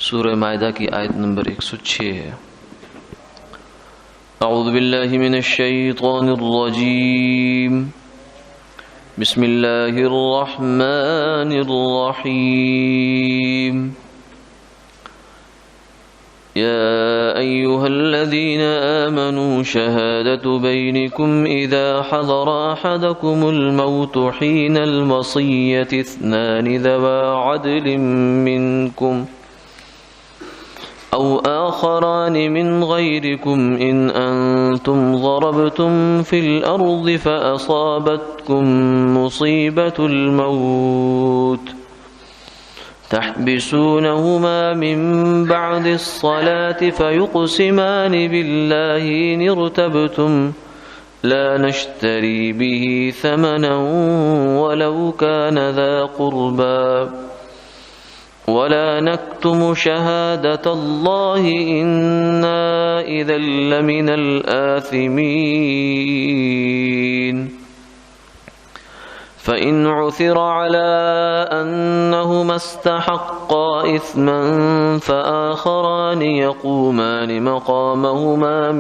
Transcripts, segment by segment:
سورہ مائدہ کی آیت نمبر 106 ہے۔ اعوذ باللہ من الشیطان الرجیم، بسم اللہ الرحمن الرحیم۔ يا أيها الذين آمنوا شهادة بينكم إذا حضر أحدكم الموت حين الوصية اثنان ذوى عدل منكم أو آخران من غيركم إن أنتم ضربتم في الأرض فأصابتكم مصيبة الموت تحبسونهما من بعد الصلاة فيقسمان بالله إن ارتبتم لا نشتري به ثمنا ولو كان ذا قربى ولا نكتم شهادة الله إنا إذا لمن الآثمين فإن عثر على أنهما استحقا إثما فآخران يقومان مقامهما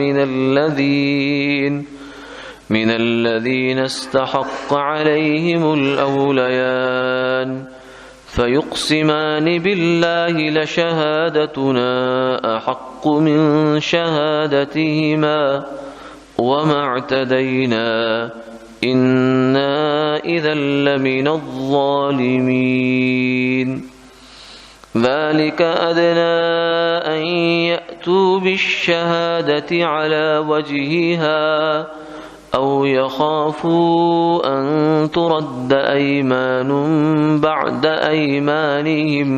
من الذين استحق عليهم الأوليان فيقسمان بالله لشهادتنا أحق من شهادتهما وما اعتدينا إنا إذا لمن الظالمين ذلك أدنى أن يأتوا بالشهادة على وجهها أو يخافوا أن ترد أيمان بعد أيمانهم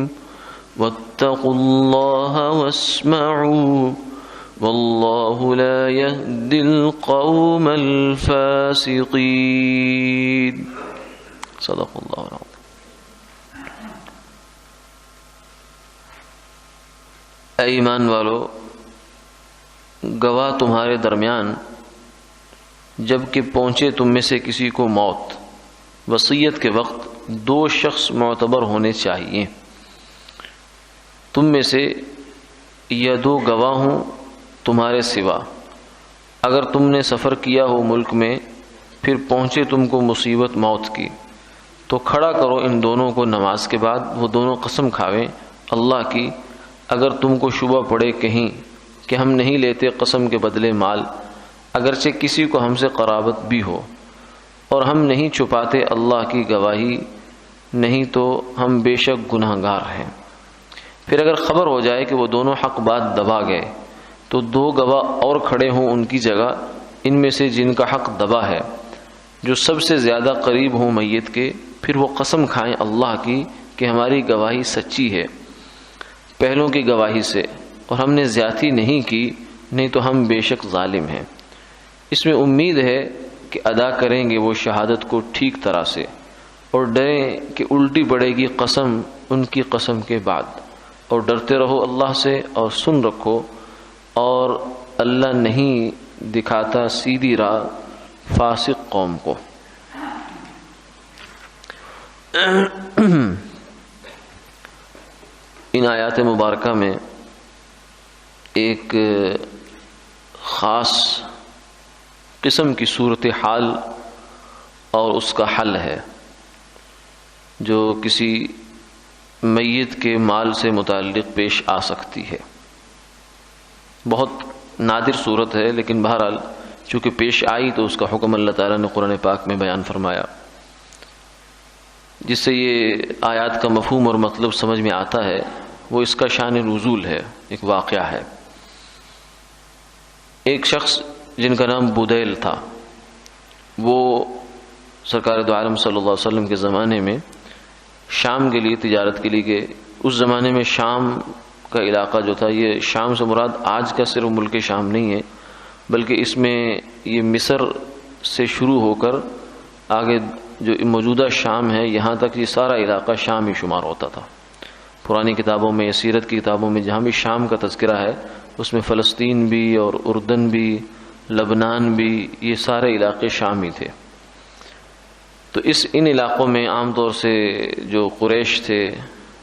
واتقوا الله واسمعوا والله لا يهدي القوم الفاسقين صدق اللہ العظیم۔ اے ایمان والو، گواہ تمہارے درمیان جب کہ پہنچے تم میں سے کسی کو موت، وصیت کے وقت دو شخص معتبر ہونے چاہیے، تم میں سے یا دو گواہ ہوں تمہارے سوا۔ اگر تم نے سفر کیا ہو ملک میں، پھر پہنچے تم کو مصیبت موت کی، تو کھڑا کرو ان دونوں کو نماز کے بعد، وہ دونوں قسم کھاویں اللہ کی، اگر تم کو شبہ پڑے کہیں کہ ہم نہیں لیتے قسم کے بدلے مال، اگرچہ کسی کو ہم سے قرابت بھی ہو، اور ہم نہیں چھپاتے اللہ کی گواہی، نہیں تو ہم بے شک گناہ گار ہیں۔ پھر اگر خبر ہو جائے کہ وہ دونوں حق بات دبا گئے، تو دو گواہ اور کھڑے ہوں ان کی جگہ، ان میں سے جن کا حق دبا ہے، جو سب سے زیادہ قریب ہوں میت کے، پھر وہ قسم کھائیں اللہ کی کہ ہماری گواہی سچی ہے پہلوں کی گواہی سے، اور ہم نے زیادتی نہیں کی، نہیں تو ہم بے شک ظالم ہیں۔ اس میں امید ہے کہ ادا کریں گے وہ شہادت کو ٹھیک طرح سے، اور ڈریں کہ الٹی پڑے گی قسم ان کی قسم کے بعد، اور ڈرتے رہو اللہ سے اور سن رکھو، اور اللہ نہیں دکھاتا سیدھی راہ فاسق قوم کو۔ ان آیات مبارکہ میں ایک خاص قسم کی صورتحال اور اس کا حل ہے جو کسی میت کے مال سے متعلق پیش آ سکتی ہے۔ بہت نادر صورت ہے، لیکن بہرحال چونکہ پیش آئی تو اس کا حکم اللہ تعالیٰ نے قرآن پاک میں بیان فرمایا، جس سے یہ آیات کا مفہوم اور مطلب سمجھ میں آتا ہے۔ وہ اس کا شان نزول ہے، ایک واقعہ ہے۔ ایک شخص جن کا نام بدیل تھا، وہ سرکار دو عالم صلی اللہ علیہ وسلم کے زمانے میں شام کے لیے تجارت کے لیے گئے۔ اس زمانے میں شام کا علاقہ جو تھا، یہ شام سے مراد آج کا صرف ملک شام نہیں ہے، بلکہ اس میں یہ مصر سے شروع ہو کر آگے جو موجودہ شام ہے یہاں تک یہ سارا علاقہ شام ہی شمار ہوتا تھا۔ پرانی کتابوں میں، سیرت کی کتابوں میں جہاں بھی شام کا تذکرہ ہے، اس میں فلسطین بھی اور اردن بھی، لبنان بھی، یہ سارے علاقے شام ہی تھے۔ تو ان علاقوں میں عام طور سے جو قریش تھے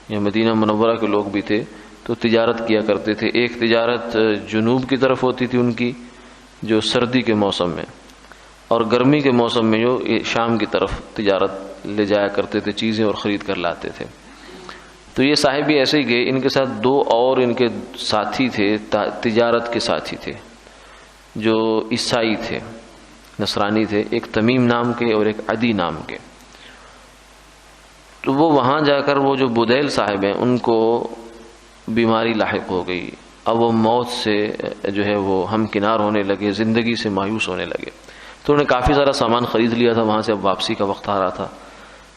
یا مدینہ منورہ کے لوگ بھی تھے، تو تجارت کیا کرتے تھے. ایک تجارت جنوب کی طرف ہوتی تھی ان کی جو سردی کے موسم میں، اور گرمی کے موسم میں جو شام کی طرف تجارت لے جایا کرتے تھے، چیزیں اور خرید کر لاتے تھے. تو یہ صاحب بھی ایسے ہی گئے. ان کے ساتھ 2 اور ان کے ساتھی تھے، تجارت کے ساتھی تھے، جو عیسائی تھے، نصرانی تھے، ایک تمیم نام کے اور ایک عدی نام کے. تو وہ وہاں جا کر وہ جو بدیل صاحب ہیں ان کو بیماری لاحق ہو گئی. اب وہ موت سے جو ہے وہ ہمکنار ہونے لگے، زندگی سے مایوس ہونے لگے. تو انہوں نے کافی سارا سامان خرید لیا تھا وہاں سے. اب واپسی کا وقت آ رہا تھا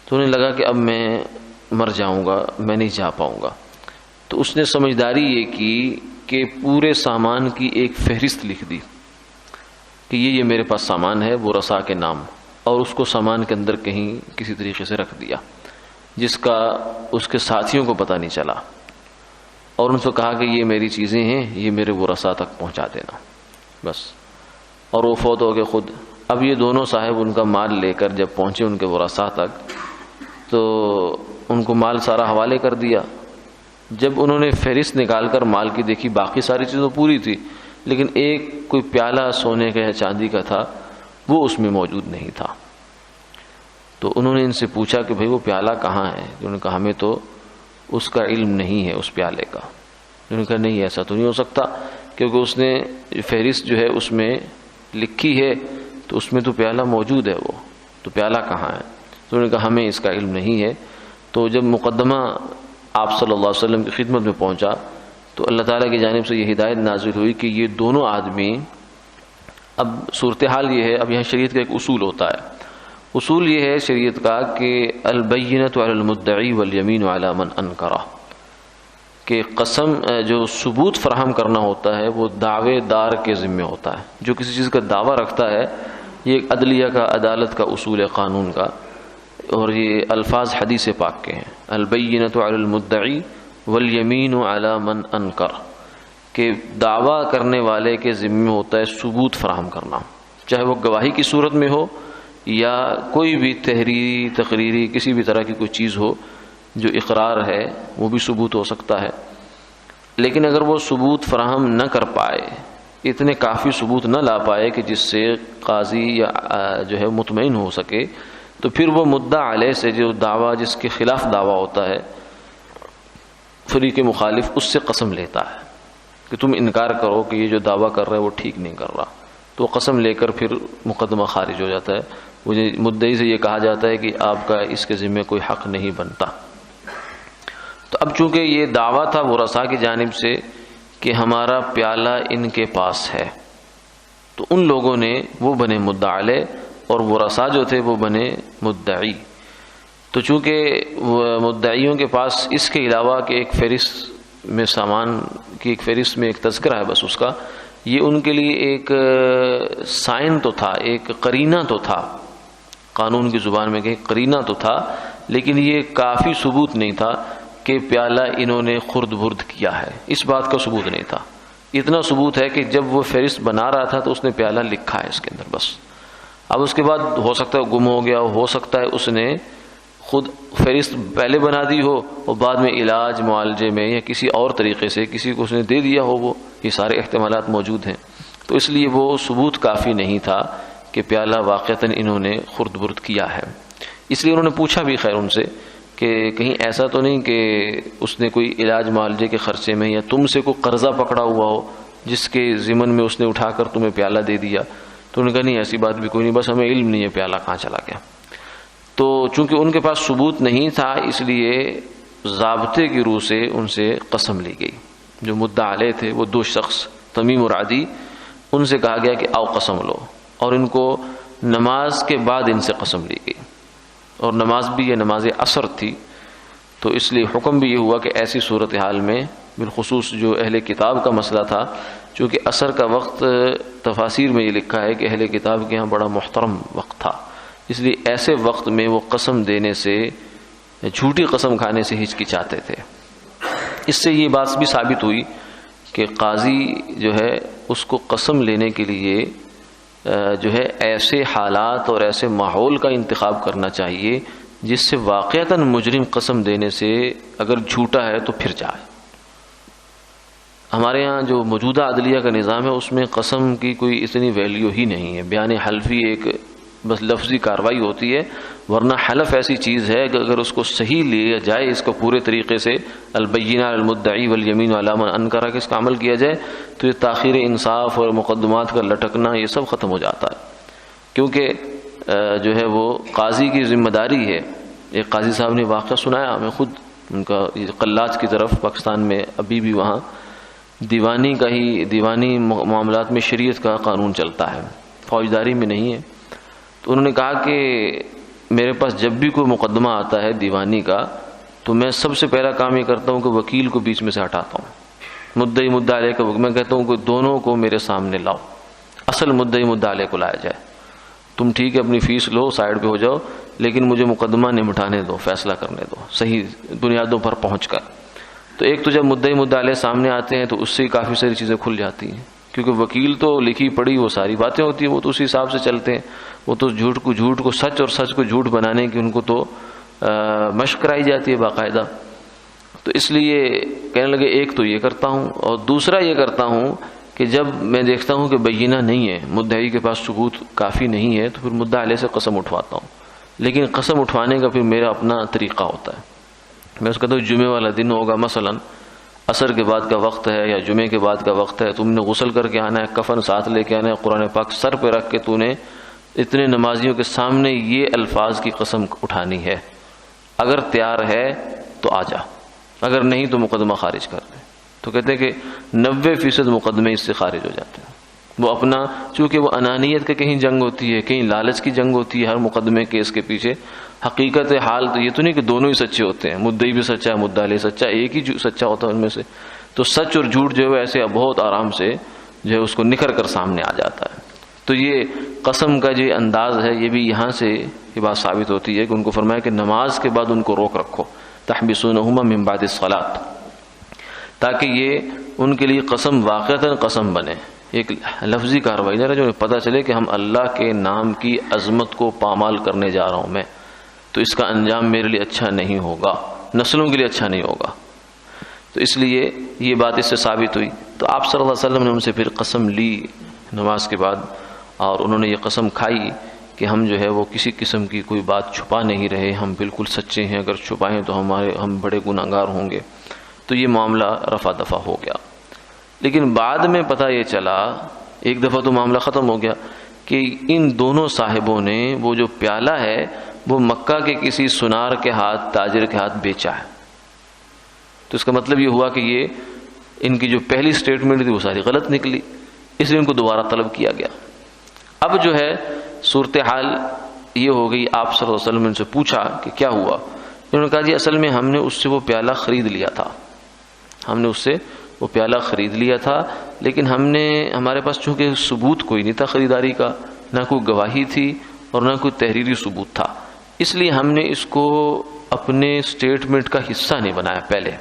تو انہیں لگا کہ اب میں مر جاؤں گا، میں نہیں جا پاؤں گا. تو اس نے سمجھداری یہ کی کہ پورے سامان کی ایک فہرست لکھ دی کہ یہ میرے پاس سامان ہے، وہ رسا کے نام، اور اس کو سامان کے اندر کہیں کسی طریقے سے رکھ دیا جس کا اس کے ساتھیوں کو پتہ نہیں چلا. اور ان سے کہا کہ یہ میری چیزیں ہیں، یہ میرے وہ رسا تک پہنچا دینا بس. اور وہ فوت ہو گئے خود. اب یہ دونوں صاحب ان کا مال لے کر جب پہنچے ان کے وہ رسا تک تو ان کو مال سارا حوالے کر دیا. جب انہوں نے فہرست نکال کر مال کی دیکھی، باقی ساری چیزیں پوری تھی، لیکن ایک کوئی پیالہ سونے کا یا چاندی کا تھا، وہ اس میں موجود نہیں تھا. تو انہوں نے ان سے پوچھا کہ بھئی وہ پیالہ کہاں ہے؟ انہوں نے کہا ہمیں تو اس کا علم نہیں ہے اس پیالے کا. انہوں نے کہا نہیں، ایسا تو نہیں ہو سکتا کیونکہ اس نے فہرست جو ہے اس میں لکھی ہے تو اس میں تو پیالہ موجود ہے، وہ تو پیالہ کہاں ہے؟ تو انہوں نے کہا ہمیں اس کا علم نہیں ہے. تو جب مقدمہ آپ صلی اللہ علیہ وسلم کی خدمت میں پہنچا تو اللہ تعالیٰ کی جانب سے یہ ہدایت نازل ہوئی کہ یہ دونوں آدمی، اب صورتحال یہ ہے، اب یہاں شریعت کا ایک اصول ہوتا ہے. اصول یہ ہے شریعت کا کہ البینۃ علی المدعی والیمین علی من انکر، کہ قسم جو ثبوت فراہم کرنا ہوتا ہے وہ دعوے دار کے ذمہ ہوتا ہے. جو کسی چیز کا دعویٰ رکھتا ہے، یہ ایک عدلیہ کا، عدالت کا اصول ہے، قانون کا، اور یہ الفاظ حدیث پاک کے ہیں. البینۃ علی المدعی والیمین علی من انکر، کہ دعویٰ کرنے والے کے ذمہ ہوتا ہے ثبوت فراہم کرنا، چاہے وہ گواہی کی صورت میں ہو یا کوئی بھی تحریری تقریری کسی بھی طرح کی کوئی چیز ہو. جو اقرار ہے وہ بھی ثبوت ہو سکتا ہے، لیکن اگر وہ ثبوت فراہم نہ کر پائے، اتنے کافی ثبوت نہ لا پائے کہ جس سے قاضی یا جو ہے مطمئن ہو سکے، تو پھر وہ مدعا علیہ سے جو دعویٰ جس کے خلاف دعویٰ ہوتا ہے، فریق مخالف اس سے قسم لیتا ہے کہ تم انکار کرو کہ یہ جو دعویٰ کر رہا ہے وہ ٹھیک نہیں کر رہا. تو قسم لے کر پھر مقدمہ خارج ہو جاتا ہے. مدعی سے یہ کہا جاتا ہے کہ آپ کا اس کے ذمہ کوئی حق نہیں بنتا. تو اب چونکہ یہ دعویٰ تھا ورثاء کی جانب سے کہ ہمارا پیالہ ان کے پاس ہے، تو ان لوگوں نے وہ بنے مدعا علیہ اور ورثاء جو تھے وہ بنے مدعی. تو چونکہ مدعیوں کے پاس اس کے علاوہ کہ ایک فہرست میں سامان کی ایک فہرست میں ایک تذکرہ ہے بس اس کا، یہ ان کے لیے ایک سائن تو تھا، ایک قرینہ تو تھا، قانون کی زبان میں کہ قرینہ تو تھا، لیکن یہ کافی ثبوت نہیں تھا کہ پیالہ انہوں نے خرد برد کیا ہے. اس بات کا ثبوت نہیں تھا. اتنا ثبوت ہے کہ جب وہ فہرست بنا رہا تھا تو اس نے پیالہ لکھا ہے اس کے اندر بس. اب اس کے بعد ہو سکتا ہے گم ہو گیا، ہو سکتا ہے اس نے خود فہرست پہلے بنا دی ہو اور بعد میں علاج معالجے میں یا کسی اور طریقے سے کسی کو اس نے دے دیا ہو. وہ یہ سارے احتمالات موجود ہیں. تو اس لیے وہ ثبوت کافی نہیں تھا کہ پیالہ واقعتاً انہوں نے خرد برد کیا ہے. اس لیے انہوں نے پوچھا بھی خیر ان سے کہ کہیں ایسا تو نہیں کہ اس نے کوئی علاج معالجے کے خرچے میں یا تم سے کوئی قرضہ پکڑا ہوا ہو جس کے ضمن میں اس نے اٹھا کر تمہیں پیالہ دے دیا. تو انہوں نے کہا نہیں ایسی بات بھی کوئی نہیں، بس ہمیں علم نہیں ہے پیالہ کہاں چلا گیا. تو چونکہ ان کے پاس ثبوت نہیں تھا اس لیے ضابطے کی روح سے ان سے قسم لی گئی. جو مدعا علیہ تھے وہ 2 شخص تمیم اور عدی، ان سے کہا گیا کہ آؤ قسم لو، اور ان کو نماز کے بعد ان سے قسم لی گئی. اور نماز بھی یہ نماز عصر تھی، تو اس لیے حکم بھی یہ ہوا کہ ایسی صورتحال میں بالخصوص جو اہل کتاب کا مسئلہ تھا، چونکہ عصر کا وقت تفاسیر میں یہ لکھا ہے کہ اہل کتاب کے ہاں بڑا محترم وقت تھا، اس لیے ایسے وقت میں وہ قسم دینے سے، جھوٹی قسم کھانے سے ہچکچاتے تھے. اس سے یہ بات بھی ثابت ہوئی کہ قاضی جو ہے اس کو قسم لینے کے لیے جو ہے ایسے حالات اور ایسے ماحول کا انتخاب کرنا چاہیے جس سے واقعتاً مجرم قسم دینے سے اگر جھوٹا ہے تو پھر جائے. ہمارے ہاں جو موجودہ عدلیہ کا نظام ہے اس میں قسم کی کوئی اتنی ویلیو ہی نہیں ہے. بیان حلفی ایک بس لفظی کارروائی ہوتی ہے، ورنہ حلف ایسی چیز ہے کہ اگر اس کو صحیح لیا جائے، اس کو پورے طریقے سے البینہ علی المدعی والیمین علی من انکر کے اس کا عمل کیا جائے، تو یہ تاخیر انصاف اور مقدمات کا لٹکنا یہ سب ختم ہو جاتا ہے. کیونکہ جو ہے وہ قاضی کی ذمہ داری ہے. ایک قاضی صاحب نے واقعہ سنایا، میں خود ان کا قلاج کی طرف پاکستان میں ابھی بھی وہاں دیوانی معاملات میں شریعت کا قانون چلتا ہے، فوجداری میں نہیں ہے. تو انہوں نے کہا کہ میرے پاس جب بھی کوئی مقدمہ آتا ہے دیوانی کا تو میں سب سے پہلا کام یہ کرتا ہوں کہ وکیل کو بیچ میں سے ہٹاتا ہوں. مدعی مدعا علیہ کو میں کہتا ہوں کہ دونوں کو میرے سامنے لاؤ، اصل مدعی مدعا علیہ کو لایا جائے. تم ٹھیک ہے اپنی فیس لو، سائڈ پہ ہو جاؤ، لیکن مجھے مقدمہ نمٹانے دو، فیصلہ کرنے دو صحیح بنیادوں پر پہنچ کر. تو ایک تو جب مدعی مدعا علیہ سامنے آتے ہیں تو اس سے کافی ساری چیزیں کھل جاتی ہیں، کیونکہ وکیل تو لکھی پڑھی وہ ساری باتیں ہوتی ہیں، وہ تو اسی حساب سے چلتے ہیں. وہ تو جھوٹ کو سچ اور سچ کو جھوٹ بنانے کی ان کو تو مشق کرائی جاتی ہے باقاعدہ. تو اس لیے کہنے لگے ایک تو یہ کرتا ہوں، اور دوسرا یہ کرتا ہوں کہ جب میں دیکھتا ہوں کہ بینہ نہیں ہے، مدعی کے پاس ثبوت کافی نہیں ہے، تو پھر مدعا علیہ سے قسم اٹھواتا ہوں. لیکن قسم اٹھوانے کا پھر میرا اپنا طریقہ ہوتا ہے. میں اس کہتا ہوں جمعے والا دن ہوگا، مثلا عصر کے بعد کا وقت ہے یا جمعے کے بعد کا وقت ہے، تم نے غسل کر کے آنا ہے، کفن ساتھ لے کے آنا ہے، قرآن پاک سر پہ رکھ کے تو نے اتنے نمازیوں کے سامنے یہ الفاظ کی قسم اٹھانی ہے. اگر تیار ہے تو آ جا، اگر نہیں تو مقدمہ خارج کر دے. تو کہتے ہیں کہ 90% مقدمے اس سے خارج ہو جاتے ہیں. وہ اپنا، چونکہ وہ انانیت کا کہیں جنگ ہوتی ہے، کہیں لالچ کی جنگ ہوتی ہے ہر مقدمے کیس کے پیچھے. حقیقت حال تو یہ تو نہیں کہ دونوں ہی سچے ہوتے ہیں، مدعی بھی سچا ہے، مدعا علیہ سچا، ایک ہی سچا ہوتا ہے ان میں سے. تو سچ اور جھوٹ جو ہے ایسے بہت آرام سے جو ہے اس کو نکھر کر سامنے آ جاتا ہے. تو یہ قسم کا جو انداز ہے یہ بھی یہاں سے یہ بات ثابت ہوتی ہے کہ ان کو فرمایا کہ نماز کے بعد ان کو روک رکھو، تحبسونہما من بعد الصلاۃ، تاکہ یہ ان کے لیے قسم واقعتاً قسم بنے، ایک لفظی کارروائی نہ رہے، جو پتہ چلے کہ ہم اللہ کے نام کی عظمت کو پامال کرنے جا رہا ہوں میں، تو اس کا انجام میرے لیے اچھا نہیں ہوگا، نسلوں کے لیے اچھا نہیں ہوگا. تو اس لیے یہ بات اس سے ثابت ہوئی. تو آپ صلی اللہ علیہ وسلم نے ان سے پھر قسم لی نماز کے بعد، اور انہوں نے یہ قسم کھائی کہ ہم جو ہے وہ کسی قسم کی کوئی بات چھپا نہیں رہے، ہم بالکل سچے ہیں، اگر چھپائیں تو ہم بڑے گناہگار ہوں گے. تو یہ معاملہ رفع دفع ہو گیا. لیکن بعد میں پتہ یہ چلا، ایک دفعہ تو معاملہ ختم ہو گیا، کہ ان دونوں صاحبوں نے وہ جو پیالہ ہے وہ مکہ کے کسی سنار کے ہاتھ، تاجر کے ہاتھ بیچا ہے. تو اس کا مطلب یہ ہوا کہ یہ ان کی جو پہلی سٹیٹمنٹ تھی وہ ساری غلط نکلی، اس لیے ان کو دوبارہ طلب کیا گیا. اب جو ہے صورتحال یہ ہو گئی، آپ صلی اللہ علیہ وسلم نے ان سے پوچھا کہ کیا ہوا. انہوں نے کہا جی اصل میں ہم نے اس سے وہ پیالہ خرید لیا تھا، ہم نے اس سے وہ پیالہ خرید لیا تھا، لیکن ہمارے پاس چونکہ ثبوت کوئی نہیں تھا خریداری کا، نہ کوئی گواہی تھی اور نہ کوئی تحریری ثبوت تھا، اس لیے ہم نے اس کو اپنے سٹیٹمنٹ کا حصہ نہیں بنایا. پہلے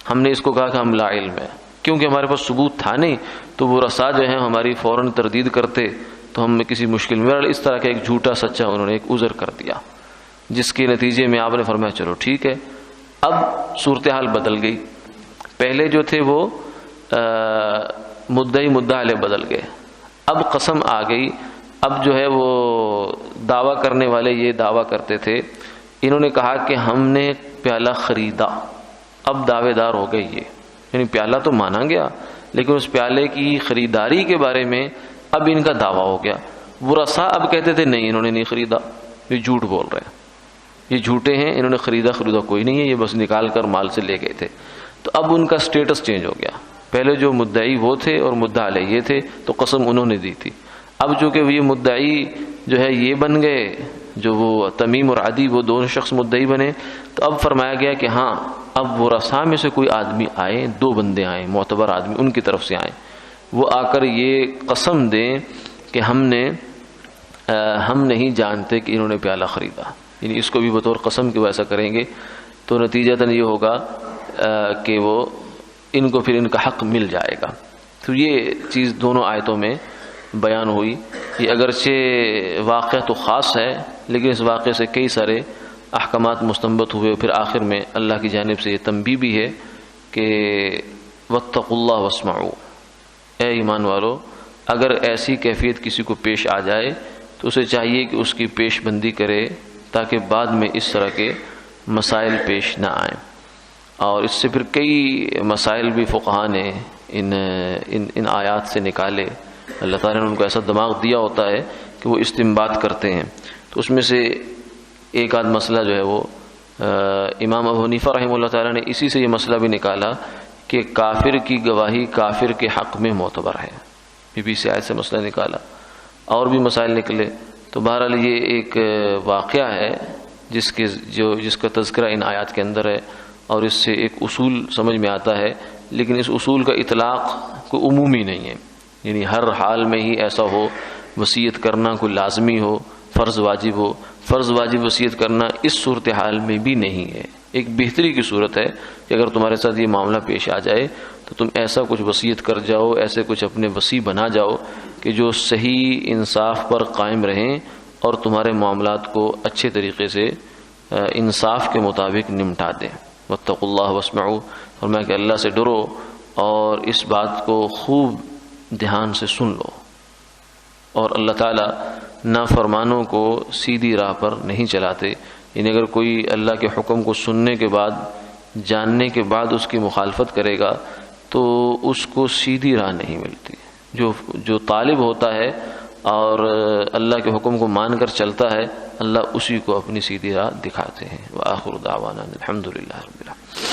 ہم نے اس کو کہا کہ ہم لا علم ہے، کیونکہ ہمارے پاس ثبوت تھا نہیں، تو وہ رسا جو ہے ہماری فوراً تردید کرتے تو ہم کسی مشکل میں. اس طرح کا ایک جھوٹا سچا انہوں نے ایک عذر کر دیا، جس کے نتیجے میں آپ نے فرمایا چلو ٹھیک ہے. اب صورتحال بدل گئی. پہلے جو تھے وہ مدعی مدعا علیہ بدل گئے، اب قسم آ گئی. اب جو ہے وہ دعویٰ کرنے والے یہ دعویٰ کرتے تھے، انہوں نے کہا کہ ہم نے پیالہ خریدا. اب دعوے دار ہو گئے یہ، یعنی پیالہ تو مانا گیا لیکن اس پیالے کی خریداری کے بارے میں اب ان کا دعویٰ ہو گیا. وہ رسا اب کہتے تھے نہیں انہوں نے نہیں خریدا، یہ جھوٹ بول رہے ہیں، یہ جھوٹے ہیں، انہوں نے خریدا کوئی نہیں ہے، یہ بس نکال کر مال سے لے گئے تھے. تو اب ان کا سٹیٹس چینج ہو گیا. پہلے جو مدعی وہ تھے اور مدعا علیہ یہ تھے، تو قسم انہوں نے دی تھی. اب چونکہ یہ مدعی جو ہے یہ بن گئے، جو وہ تمیم اور عدی وہ دونوں شخص مدعی بنے، تو اب فرمایا گیا کہ ہاں اب وہ رسا میں سے کوئی آدمی آئے، 2 بندے آئے معتبر آدمی ان کی طرف سے آئے، وہ آ کر یہ قسم دیں کہ ہم نہیں جانتے کہ انہوں نے پیالہ خریدا، یعنی اس کو بھی بطور قسم کے ویسا کریں گے. تو نتیجتاً یہ ہوگا کہ وہ ان کو پھر ان کا حق مل جائے گا. تو یہ چیز دونوں آیتوں میں بیان ہوئی. یہ اگرچہ واقعہ تو خاص ہے لیکن اس واقعے سے کئی سارے احکامات مستنبط ہوئے. پھر آخر میں اللہ کی جانب سے یہ تنبیہ بھی ہے کہ واتقوا اللہ واسمعوا، اے ایمان والو اگر ایسی کیفیت کسی کو پیش آ جائے تو اسے چاہیے کہ اس کی پیش بندی کرے تاکہ بعد میں اس طرح کے مسائل پیش نہ آئیں۔ اور اس سے پھر کئی مسائل بھی فقہاء نے ان آیات سے نکالے۔ اللہ تعالیٰ نے ان کو ایسا دماغ دیا ہوتا ہے کہ وہ استنباط کرتے ہیں، تو اس میں سے ایک آدھ مسئلہ جو ہے وہ امام ابو حنیفہ رحمہ اللہ تعالیٰ نے اسی سے یہ مسئلہ بھی نکالا کہ کافر کی گواہی کافر کے حق میں معتبر ہے، بی سے آیت سے مسئلہ نکالا، اور بھی مسائل نکلے۔ تو بہرحال یہ ایک واقعہ ہے جس کا تذکرہ ان آیات کے اندر ہے، اور اس سے ایک اصول سمجھ میں آتا ہے، لیکن اس اصول کا اطلاق کوئی عمومی نہیں ہے، یعنی ہر حال میں ہی ایسا ہو وصیت کرنا کوئی لازمی ہو، فرض واجب ہو۔ فرض واجب وصیت کرنا اس صورتحال میں بھی نہیں ہے۔ ایک بہتری کی صورت ہے کہ اگر تمہارے ساتھ یہ معاملہ پیش آ جائے تو تم ایسا کچھ وصیت کر جاؤ، ایسے کچھ اپنے وصی بنا جاؤ کہ جو صحیح انصاف پر قائم رہیں اور تمہارے معاملات کو اچھے طریقے سے انصاف کے مطابق نمٹا دیں۔ واتقوا اللہ واسمعوا، فرمایا کہ اللہ سے ڈرو اور اس بات کو خوب دھیان سے سن لو۔ اور اللہ تعالیٰ نافرمانوں کو سیدھی راہ پر نہیں چلاتے، یعنی اگر کوئی اللہ کے حکم کو سننے کے بعد، جاننے کے بعد اس کی مخالفت کرے گا تو اس کو سیدھی راہ نہیں ملتی۔ جو طالب ہوتا ہے اور اللہ کے حکم کو مان کر چلتا ہے، اللہ اسی کو اپنی سیدھی راہ دکھاتے ہیں۔ وآخر دعوانا الحمد للہ رب العالمین۔